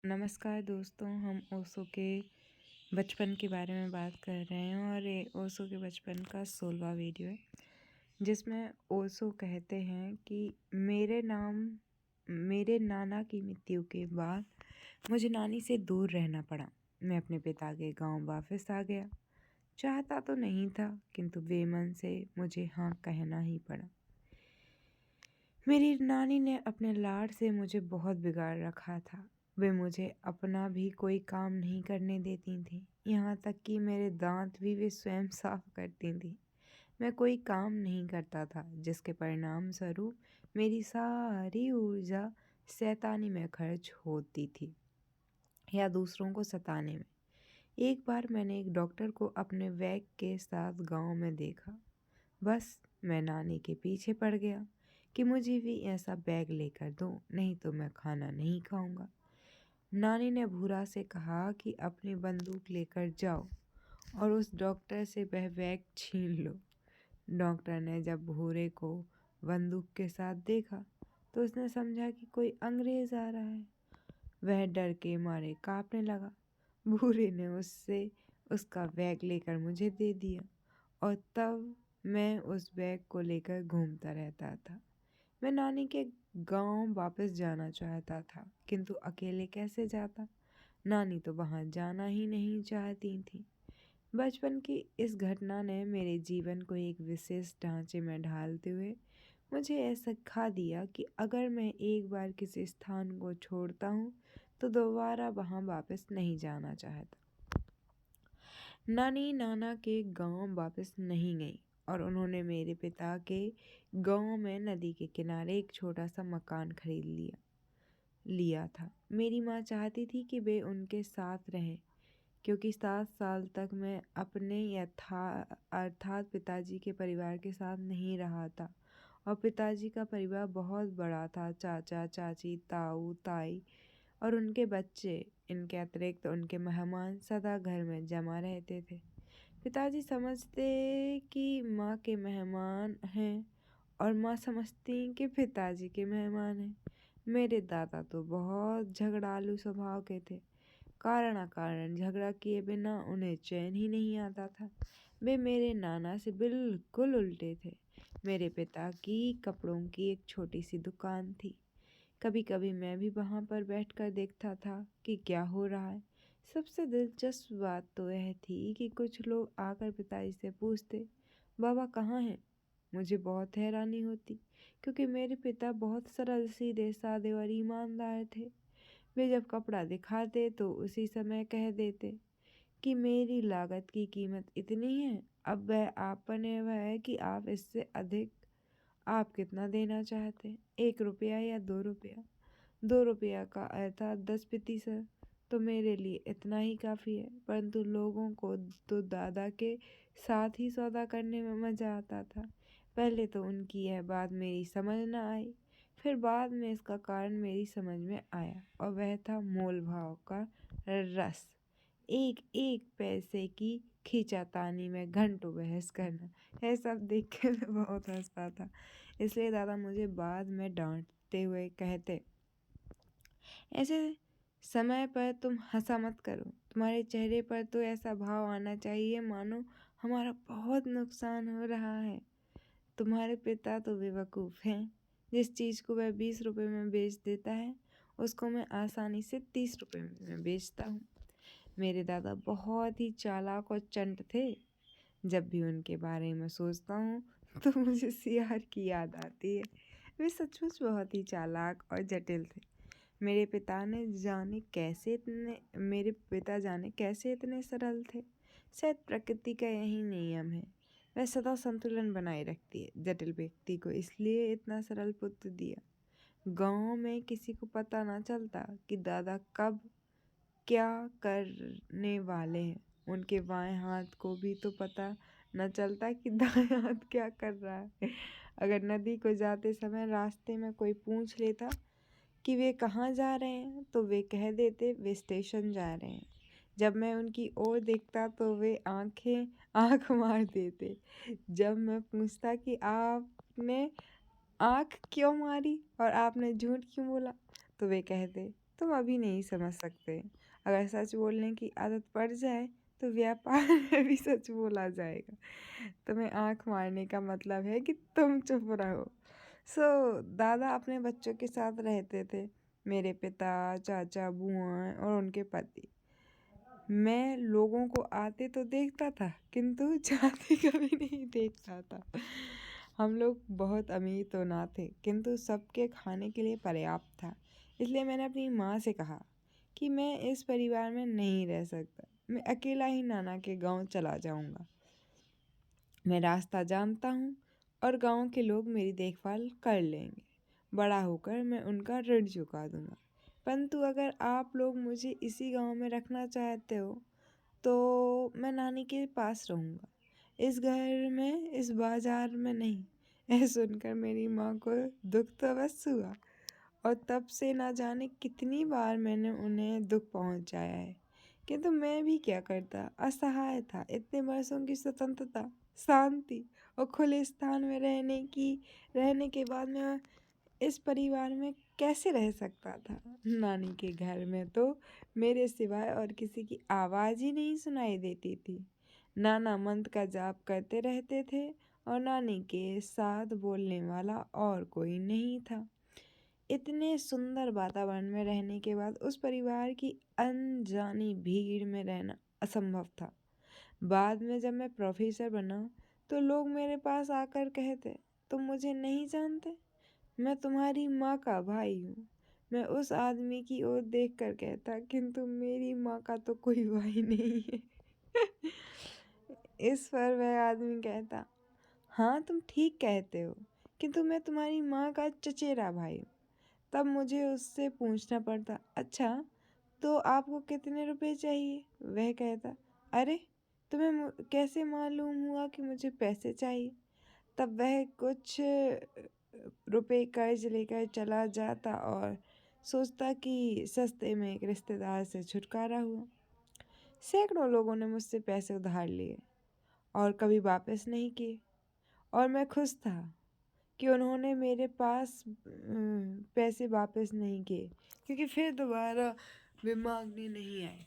नमस्कार दोस्तों, हम ओशो के बचपन के बारे में बात कर रहे हैं और ये ओशो के बचपन का 16वां वीडियो है, जिसमें ओशो कहते हैं कि मेरे नाना की मृत्यु के बाद मुझे नानी से दूर रहना पड़ा। मैं अपने पिता के गांव वापस आ गया। चाहता तो नहीं था, किंतु बेमन से मुझे हाँ कहना ही पड़ा। मेरी नानी ने अपने लाड से मुझे बहुत बिगाड़ रखा था। वे मुझे अपना भी कोई काम नहीं करने देती थीं, यहाँ तक कि मेरे दांत भी वे स्वयं साफ करती थीं। मैं कोई काम नहीं करता था, जिसके परिणाम स्वरूप मेरी सारी ऊर्जा शैतानी में खर्च होती थी या दूसरों को सताने में। एक बार मैंने एक डॉक्टर को अपने बैग के साथ गांव में देखा। बस मैं नानी के पीछे पड़ गया कि मुझे भी ऐसा बैग लेकर दो, नहीं तो मैं खाना नहीं खाऊंगा। नानी ने भूरा से कहा कि अपनी बंदूक लेकर जाओ और उस डॉक्टर से वह बैग छीन लो। डॉक्टर ने जब भूरे को बंदूक के साथ देखा तो उसने समझा कि कोई अंग्रेज आ रहा है। वह डर के मारे कांपने लगा। भूरे ने उससे उसका बैग लेकर मुझे दे दिया और तब मैं उस बैग को लेकर घूमता रहता था। मैं नानी के गांव वापस जाना चाहता था, किंतु अकेले कैसे जाता। नानी तो वहां जाना ही नहीं चाहती थी। बचपन की इस घटना ने मेरे जीवन को एक विशेष ढांचे में ढालते हुए मुझे ऐसा सिखा दिया कि अगर मैं एक बार किसी स्थान को छोड़ता हूँ तो दोबारा वहां वापस नहीं जाना चाहता। नानी नाना के गांव वापस नहीं गई और उन्होंने मेरे पिता के गांव में नदी के किनारे एक छोटा सा मकान खरीद लिया था। मेरी माँ चाहती थी कि वे उनके साथ रहें, क्योंकि 7 साल तक मैं अपने अर्थात पिताजी के परिवार के साथ नहीं रहा था और पिताजी का परिवार बहुत बड़ा था। चाचा चाची, ताऊ ताई और उनके बच्चे, इनके अतिरिक्त उनके मेहमान सदा घर में जमा रहते थे। पिताजी समझते कि माँ के मेहमान हैं और माँ समझती कि पिताजी के मेहमान हैं। मेरे दादा तो बहुत झगड़ालू स्वभाव के थे। कारण अकारण झगड़ा किए बिना उन्हें चैन ही नहीं आता था। वे मेरे नाना से बिल्कुल उल्टे थे। मेरे पिता की कपड़ों की एक छोटी सी दुकान थी। कभी कभी मैं भी वहां पर बैठकर देखता था कि क्या हो रहा है। सबसे दिलचस्प बात तो यह थी कि कुछ लोग आकर पिताजी से पूछते, बाबा कहाँ हैं? मुझे बहुत हैरानी होती, क्योंकि मेरे पिता बहुत सरल, सीधे साधे और ईमानदार थे। वे जब कपड़ा दिखाते तो उसी समय कह देते कि मेरी लागत की कीमत इतनी है। अब वह आप पर निर्भर है कि आप इससे अधिक आप कितना देना चाहते हैं, 1 रुपया या 2 रुपया। 2 रुपया का अर्थात 10%, तो मेरे लिए इतना ही काफ़ी है। परंतु लोगों को तो दादा के साथ ही सौदा करने में मज़ा आता था। पहले तो उनकी यह बात मेरी समझ न आई, फिर बाद में इसका कारण मेरी समझ में आया, और वह था मोल भाव का रस। एक एक पैसे की खींचातानी में घंटों बहस करना, यह सब देख के मैं बहुत हंसता था। इसलिए दादा मुझे बाद में डांटते हुए कहते, ऐसे समय पर तुम हंसा मत करो। तुम्हारे चेहरे पर तो ऐसा भाव आना चाहिए मानो हमारा बहुत नुकसान हो रहा है। तुम्हारे पिता तो बेवकूफ़ हैं। जिस चीज़ को वह 20 रुपए में बेच देता है, उसको मैं आसानी से 30 रुपए में बेचता हूँ। मेरे दादा बहुत ही चालाक और चंट थे। जब भी उनके बारे में सोचता हूँ तो मुझे सियार की याद आती है। वे सचमुच बहुत ही चालाक और जटिल थे। मेरे पिता जाने कैसे इतने सरल थे। शायद प्रकृति का यही नियम है, वह सदा संतुलन बनाए रखती है। जटिल व्यक्ति को इसलिए इतना सरल पुत्र दिया। गांव में किसी को पता ना चलता कि दादा कब क्या करने वाले हैं। उनके बाएं हाथ को भी तो पता न चलता कि दाएं हाथ क्या कर रहा है। अगर नदी को जाते समय रास्ते में कोई पूछ लेता कि वे कहाँ जा रहे हैं, तो वे कह देते वे स्टेशन जा रहे हैं। जब मैं उनकी ओर देखता तो वे आंख मार देते। जब मैं पूछता कि आपने आंख क्यों मारी और आपने झूठ क्यों बोला, तो वे कहते तुम अभी नहीं समझ सकते। अगर सच बोलने की आदत पड़ जाए तो व्यापार में भी सच बोला जाएगा। तुम्हें आँख मारने का मतलब है कि तुम चुप रहो। दादा अपने बच्चों के साथ रहते थे, मेरे पिता, चाचा, बुआ और उनके पति। मैं लोगों को आते तो देखता था किंतु जाते कभी नहीं देखता था। हम लोग बहुत अमीर तो ना थे किंतु सबके खाने के लिए पर्याप्त था। इसलिए मैंने अपनी माँ से कहा कि मैं इस परिवार में नहीं रह सकता, मैं अकेला ही नाना के गांव चला जाऊंगा। मैं रास्ता जानता हूँ और गांव के लोग मेरी देखभाल कर लेंगे। बड़ा होकर मैं उनका ऋण चुका दूंगा। परंतु अगर आप लोग मुझे इसी गांव में रखना चाहते हो तो मैं नानी के पास रहूँगा, इस घर में, इस बाजार में नहीं। यह सुनकर मेरी माँ को दुख तो बस हुआ और तब से ना जाने कितनी बार मैंने उन्हें दुख पहुँचाया है, किंतु मैं भी क्या करता, असहाय था। इतने वर्षों की स्वतंत्रता, शांति और खुले स्थान में रहने के बाद मैं इस परिवार में कैसे रह सकता था। नानी के घर में तो मेरे सिवाय और किसी की आवाज़ ही नहीं सुनाई देती थी। नाना मंत्र का जाप करते रहते थे और नानी के साथ बोलने वाला और कोई नहीं था। इतने सुंदर वातावरण में रहने के बाद उस परिवार की अनजानी भीड़ में रहना असंभव था। बाद में जब मैं प्रोफेसर बना तो लोग मेरे पास आकर कहते, तुम मुझे नहीं जानते, मैं तुम्हारी माँ का भाई हूँ। मैं उस आदमी की ओर देखकर कहता, किंतु मेरी माँ का तो कोई भाई नहीं है। इस पर वह आदमी कहता, हाँ तुम ठीक कहते हो, किंतु मैं तुम्हारी माँ का चचेरा भाई हूँ। तब मुझे उससे पूछना पड़ता, अच्छा तो आपको कितने रुपए चाहिए? वह कहता, अरे तुम्हें कैसे मालूम हुआ कि मुझे पैसे चाहिए? तब वह कुछ रुपए कर्ज लेकर चला जाता और सोचता कि सस्ते में एक रिश्तेदार से छुटकारा हुआ। सैकड़ों लोगों ने मुझसे पैसे उधार लिए और कभी वापस नहीं किए, और मैं खुश था कि उन्होंने मेरे पास पैसे वापस नहीं किए, क्योंकि फिर दोबारा वे मांगने नहीं आए।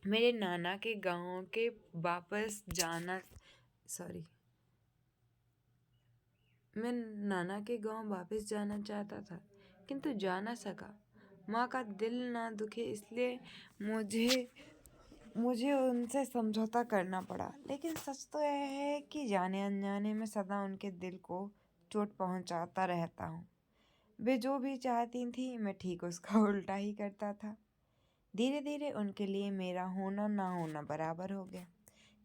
मेरे नाना के गांव के वापस जाना सॉरी मैं नाना के गांव वापस जाना चाहता था किंतु जा न सका। माँ का दिल ना दुखे इसलिए मुझे उनसे समझौता करना पड़ा। लेकिन सच तो यह है कि जाने अनजाने में सदा उनके दिल को चोट पहुंचाता रहता हूँ। वे जो भी चाहती थी मैं ठीक उसका उल्टा ही करता था। धीरे धीरे उनके लिए मेरा होना ना होना बराबर हो गया।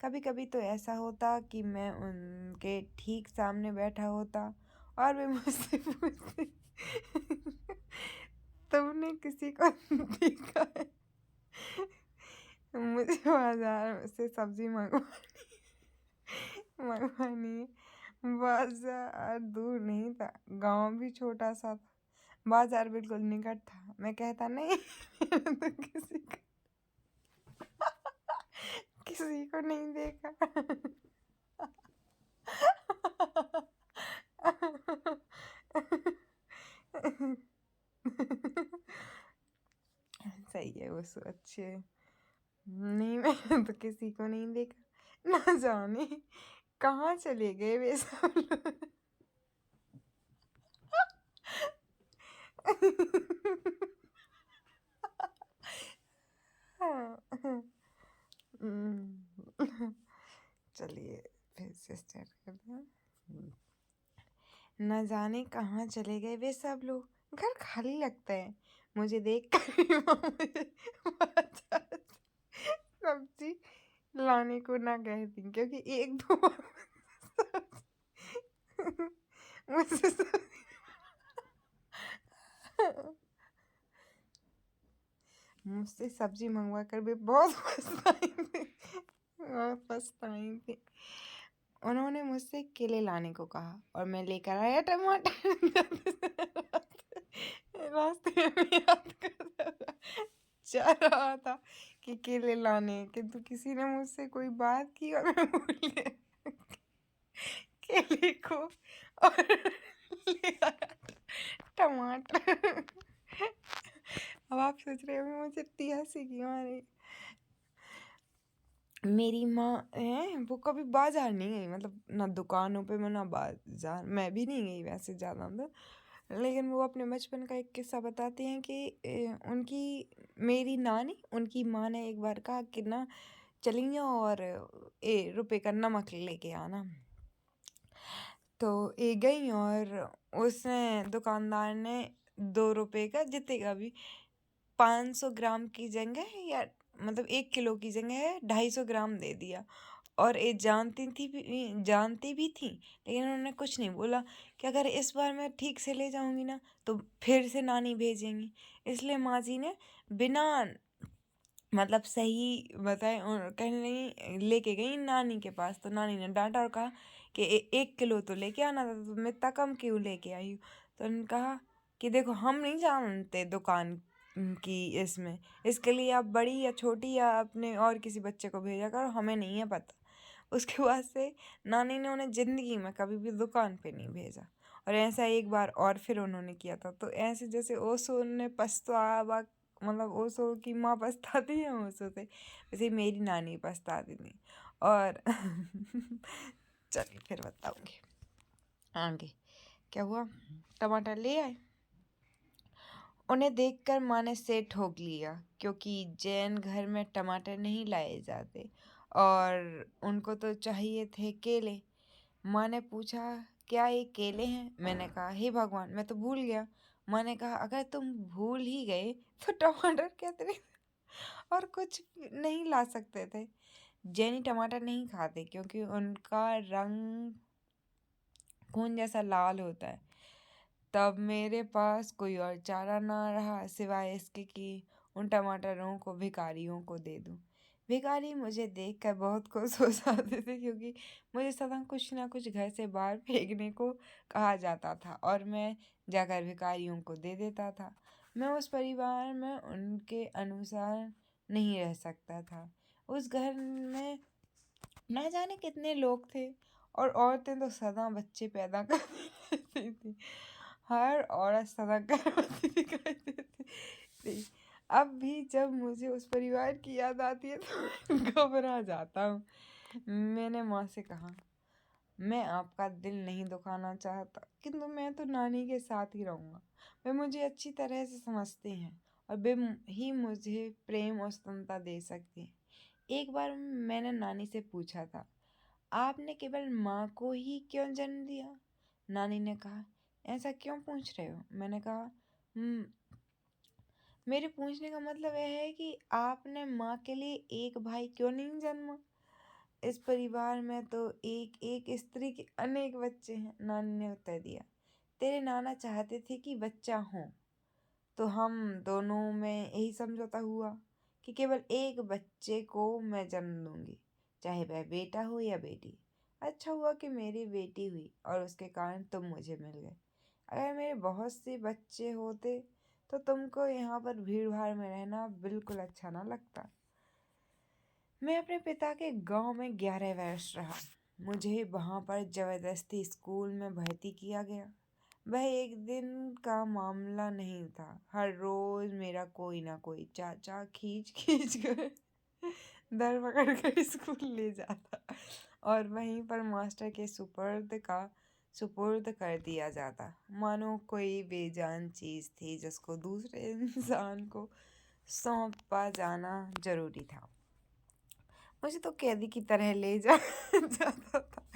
कभी कभी तो ऐसा होता कि मैं उनके ठीक सामने बैठा होता और वे मुझसे पूछते, तुमने किसी को देखा है? मुझे बाजार से सब्जी मंगवानी है। बाजार दूर नहीं था, गांव भी छोटा सा था, बाजार बिल्कुल निकट था। मैं कहता, नहीं तो किसी को नहीं देखा। सही है, वो सो अच्छे नहीं, मैंने तो किसी को नहीं देखा। ना जाने कहाँ चले गए वे सब लोग। चलिए फिर से स्टार्ट करते हैं। न जाने कहाँ चले गए वे सब लोग, घर खाली लगता है। मुझे देख कर मुझे बाजार सब्जी लाने को ना कहती, क्योंकि एक दो मुझसे मुझसे सब्जी मंगवा कर वे बहुत पछताई थी। उन्होंने मुझसे केले लाने को कहा और मैं लेकर आया टमाटर। रास्ते में याद कर जा रहा था कि केले लाने, किंतु किसी ने मुझसे कोई बात की और मैं भूल गया केले को और ले आया टमाटर। अब आप सोच रहे होंगे मुझे इतनी हंसी क्यों आ रही। मेरी माँ है वो कभी बाजार नहीं गई, मतलब ना दुकानों पे मैं ना बाजार, मैं भी नहीं गई वैसे ज़्यादा अंदर। लेकिन वो अपने बचपन का एक किस्सा बताती हैं कि उनकी मेरी नानी उनकी माँ ने एक बार कहा कि ना चलिए और रुपए का नमक लेके आना। तो ये गई और उसने दुकानदार ने 2 रुपए का जितने का भी 500 ग्राम की जगह या मतलब 1 किलो की जगह 250 ग्राम दे दिया। और ये जानती भी थी, लेकिन उन्होंने कुछ नहीं बोला कि अगर इस बार मैं ठीक से ले जाऊंगी ना तो फिर से नानी भेजेंगी। इसलिए माँ जी ने बिना मतलब सही बताए कहने नहीं लेके गई नानी के पास। तो नानी ने डांटा और कहा कि 1 किलो तो लेके आना था, तो तुम इतना कम क्यों लेके आई हो। तो उन्होंने कहा कि देखो हम नहीं जानते दुकान की इसमें, इसके लिए आप बड़ी या छोटी या अपने और किसी बच्चे को भेजा करो, हमें नहीं है पता। उसके बाद से नानी ने उन्हें ज़िंदगी में कभी भी दुकान पे नहीं भेजा। और ऐसा एक बार और फिर उन्होंने किया था। तो ऐसे जैसे ओशो ने पछतावा, मतलब ओशो की माँ पछताती है ओशो से, वैसे मेरी नानी पछताती थी। और चलिए फिर बताऊंगी आगे क्या हुआ। टमाटर ले आए, उन्हें देखकर माँ ने सिर ठोक लिया, क्योंकि जैन घर में टमाटर नहीं लाए जाते और उनको तो चाहिए थे केले। माँ ने पूछा क्या ये केले हैं। मैंने कहा हे भगवान मैं तो भूल गया। माँ ने कहा अगर तुम भूल ही गए तो टमाटर क्या तेरे और कुछ नहीं ला सकते थे। जैनी टमाटर नहीं खाते क्योंकि उनका रंग खून जैसा लाल होता है। तब मेरे पास कोई और चारा ना रहा सिवाय इसके कि उन टमाटरों को भिखारियों को दे दूं। भिखारी मुझे देखकर बहुत खुश हो जाते थे, क्योंकि मुझे सदा कुछ ना कुछ घर से बाहर फेंकने को कहा जाता था और मैं जाकर भिखारियों को दे देता था। मैं उस परिवार में उनके अनुसार नहीं रह सकता था। उस घर में ना जाने कितने लोग थे और औरतें तो सदा बच्चे पैदा करती रहती थी। हर औरत सदा गर्भवती दिखाई देती थी। अब भी जब मुझे उस परिवार की याद आती है तो मैं घबरा जाता हूँ। मैंने माँ से कहा मैं आपका दिल नहीं दुखाना चाहता, किंतु मैं तो नानी के साथ ही रहूँगा। वे मुझे अच्छी तरह से समझते हैं और वे ही मुझे प्रेम और स्वतंत्रता दे सकते हैं। एक बार मैंने नानी से पूछा था आपने केवल माँ को ही क्यों जन्म दिया। नानी ने कहा ऐसा क्यों पूछ रहे हो। मैंने कहा मेरे पूछने का मतलब यह है कि आपने माँ के लिए एक भाई क्यों नहीं जन्मा। इस परिवार में तो एक एक स्त्री के अनेक बच्चे हैं। नानी ने उत्तर दिया तेरे नाना चाहते थे कि बच्चा हो, तो हम दोनों में यही समझौता हुआ कि केवल एक बच्चे को मैं जन्म दूंगी, चाहे वह बेटा हो या बेटी। अच्छा हुआ कि मेरी बेटी हुई और उसके कारण तुम मुझे मिल गए। अगर मेरे बहुत से बच्चे होते तो तुमको यहाँ पर भीड़ भाड़ में रहना बिल्कुल अच्छा ना लगता। मैं अपने पिता के गांव में 11 वर्ष रहा। मुझे वहाँ पर ज़बरदस्ती स्कूल में भर्ती किया गया। वह एक दिन का मामला नहीं था। हर रोज मेरा कोई ना कोई चाचा खींच खींच कर दर पकड़ कर स्कूल ले जाता और वहीं पर मास्टर के सुपुर्द कर दिया जाता, मानो कोई बेजान चीज़ थी जिसको दूसरे इंसान को सौंपा जाना जरूरी था। मुझे तो कैदी की तरह ले जाता था।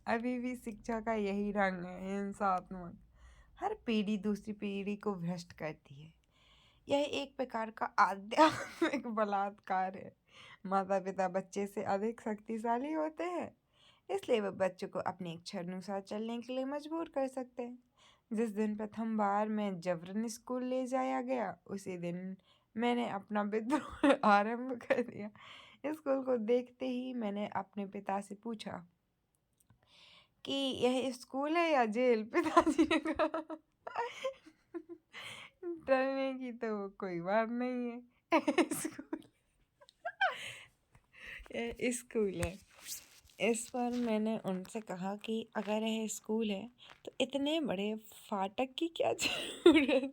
अभी भी शिक्षा का यही रंग है, हिंसात्मक। हर पीढ़ी दूसरी पीढ़ी को भ्रष्ट करती है। यह एक प्रकार का आध्यात्मिक बलात्कार है। माता पिता बच्चे से अधिक शक्तिशाली होते हैं, इसलिए वे बच्चों को अपनी इच्छा अनुसार चलने के लिए मजबूर कर सकते हैं। जिस दिन प्रथम बार मैं जबरन स्कूल ले जाया गया, उसी दिन मैंने अपना विद्रोह आरंभ कर दिया। स्कूल को देखते ही मैंने अपने पिता से पूछा कि यह स्कूल है या जेल। पिताजी ने कहा डरने की तो कोई बात नहीं है, स्कूल है। इस पर मैंने उनसे कहा कि अगर यह स्कूल है तो इतने बड़े फाटक की क्या जरूरत।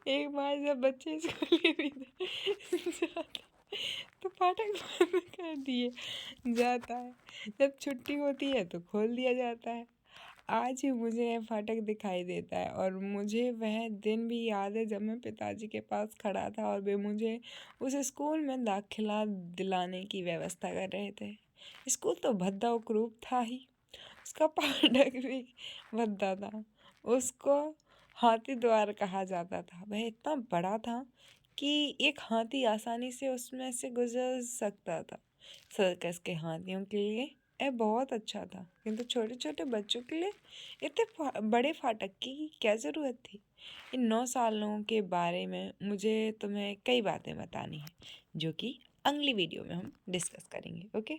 एक बार जब बच्चे स्कूल के भीतर जाते तो फाटक बंद कर दिए जाता है, जब छुट्टी होती है तो खोल दिया जाता है। आज भी मुझे यह फाटक दिखाई देता है और मुझे वह दिन भी याद है जब मैं पिताजी के पास खड़ा था और वे मुझे उस स्कूल में दाखिला दिलाने की व्यवस्था कर रहे थे। स्कूल तो भद्दा और क्रूप था ही, उसका फाटक भी भद्दा था। उसको हाथी द्वार कहा जाता था। वह इतना बड़ा था कि एक हाथी आसानी से उसमें से गुजर सकता था। सर्कस के हाथियों के लिए यह बहुत अच्छा था, किंतु छोटे छोटे बच्चों के लिए इतने बड़े फाटक की क्या ज़रूरत थी। इन 9 सालों के बारे में मुझे तुम्हें कई बातें बतानी हैं, जो कि अगली वीडियो में हम डिस्कस करेंगे। ओके।